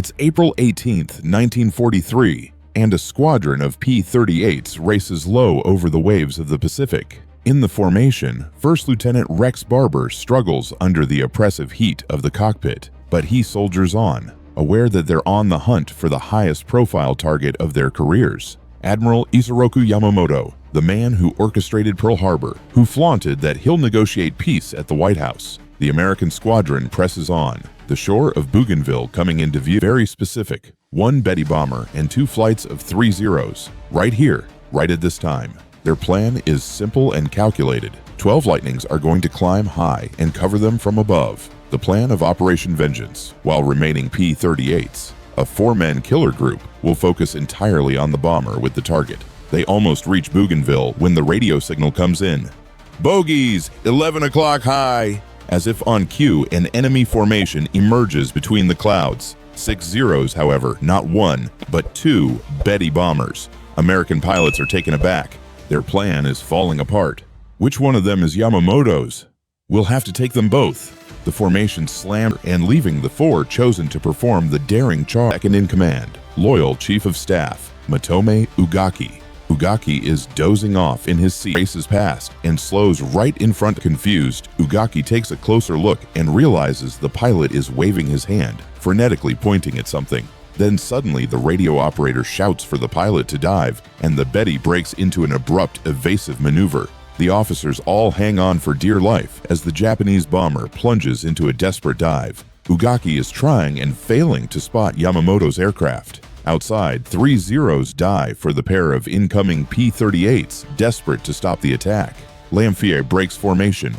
It's April 18th, 1943, and a squadron of P-38s races low over the waves of the Pacific. In the formation, First Lieutenant Rex Barber struggles under the oppressive heat of the cockpit, but he soldiers on, aware that they're on the hunt for the highest profile target of their careers. Admiral Isoroku Yamamoto, the man who orchestrated Pearl Harbor, who flaunted that he'll negotiate peace at the White House. The American squadron presses on, the shore of Bougainville coming into view. Very specific, 1 Betty bomber and 2 flights of 3 Zeros, right here, right at this time. Their plan is simple and calculated. 12 Lightnings are going to climb high and cover them from above. The plan of Operation Vengeance, while remaining P-38s. A 4-man killer group will focus entirely on the bomber with the target. They almost reach Bougainville when the radio signal comes in. Bogies, 11 o'clock high. As if on cue, an enemy formation emerges between the clouds. 6 Zeros, however, not 1, but 2 Betty bombers. American pilots are taken aback. Their plan is falling apart. Which one of them is Yamamoto's? We'll have to take them both. The formation slammed and leaving the 4 chosen to perform the daring charge. Second in command, loyal Chief of Staff, Motome Ugaki. Ugaki is dozing off in his seat. Races past and slows right in front. Confused, Ugaki takes a closer look and realizes the pilot is waving his hand, frenetically pointing at something. Then suddenly the radio operator shouts for the pilot to dive, and the Betty breaks into an abrupt, evasive maneuver. The officers all hang on for dear life as the Japanese bomber plunges into a desperate dive. Ugaki is trying and failing to spot Yamamoto's aircraft. Outside, 3 Zeros die for the pair of incoming P-38s, desperate to stop the attack. Lamfier breaks formation,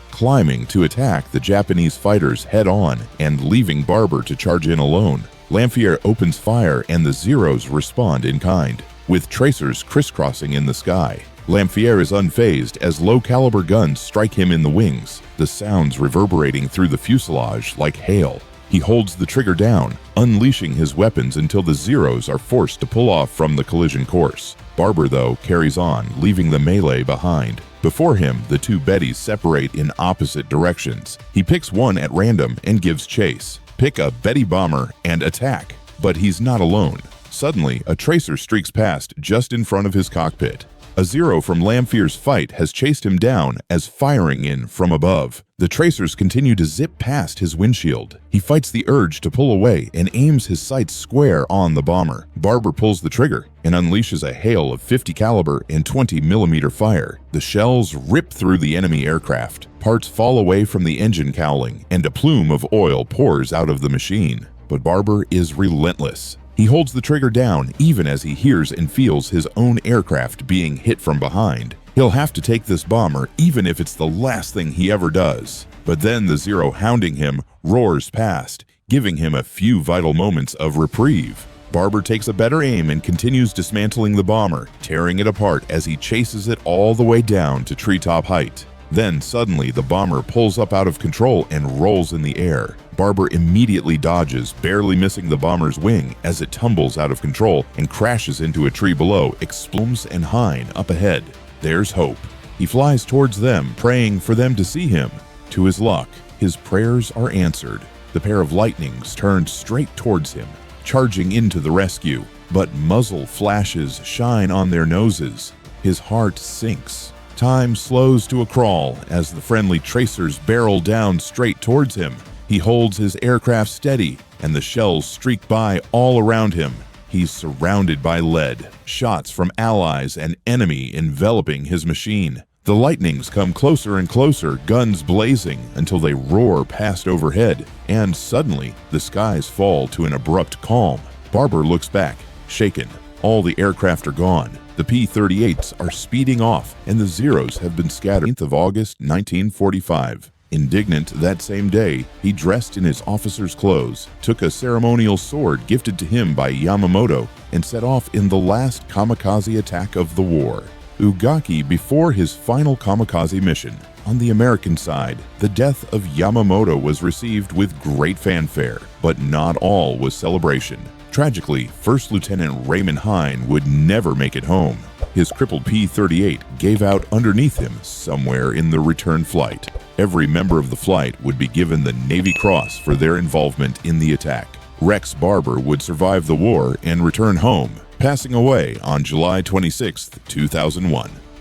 climbing to attack the Japanese fighters head-on and leaving Barber to charge in alone. Lamfier opens fire and the Zeros respond in kind, with tracers crisscrossing in the sky. Lamfier is unfazed as low-caliber guns strike him in the wings, the sounds reverberating through the fuselage like hail. He holds the trigger down, unleashing his weapons until the Zeros are forced to pull off from the collision course. Barber, though, carries on, leaving the melee behind. Before him, the 2 Bettys separate in opposite directions. He picks one at random and gives chase. Pick a Betty bomber and attack. But he's not alone. Suddenly, a tracer streaks past just in front of his cockpit. A Zero from Lamfier's fight has chased him down as firing in from above. The tracers continue to zip past his windshield. He fights the urge to pull away and aims his sights square on the bomber. Barber pulls the trigger and unleashes a hail of 50 caliber and 20 millimeter fire. The shells rip through the enemy aircraft. Parts fall away from the engine cowling and a plume of oil pours out of the machine. But Barber is relentless. He holds the trigger down even as he hears and feels his own aircraft being hit from behind. He'll have to take this bomber even if it's the last thing he ever does. But then the Zero hounding him roars past, giving him a few vital moments of reprieve. Barber takes a better aim and continues dismantling the bomber, tearing it apart as he chases it all the way down to treetop height. Then suddenly the bomber pulls up out of control and rolls in the air. Barber immediately dodges, barely missing the bomber's wing as it tumbles out of control and crashes into a tree below, explodes and Hine up ahead. There's hope. He flies towards them, praying for them to see him. To his luck, his prayers are answered. The pair of Lightnings turned straight towards him, charging into the rescue, but muzzle flashes shine on their noses. His heart sinks. Time slows to a crawl as the friendly tracers barrel down straight towards him. He holds his aircraft steady, and the shells streak by all around him. He's surrounded by lead, shots from allies and enemy enveloping his machine. The Lightnings come closer and closer, guns blazing, until they roar past overhead, and suddenly the skies fall to an abrupt calm. Barber looks back, shaken. All the aircraft are gone. The P-38s are speeding off, and the Zeros have been scattered. 9th of August, 1945. Indignant that same day, he dressed in his officer's clothes, took a ceremonial sword gifted to him by Yamamoto, and set off in the last kamikaze attack of the war. Ugaki before his final kamikaze mission. On the American side, the death of Yamamoto was received with great fanfare, but not all was celebration. Tragically, First Lieutenant Raymond Hine would never make it home. His crippled P-38 gave out underneath him somewhere in the return flight. Every member of the flight would be given the Navy Cross for their involvement in the attack. Rex Barber would survive the war and return home, passing away on July 26, 2001.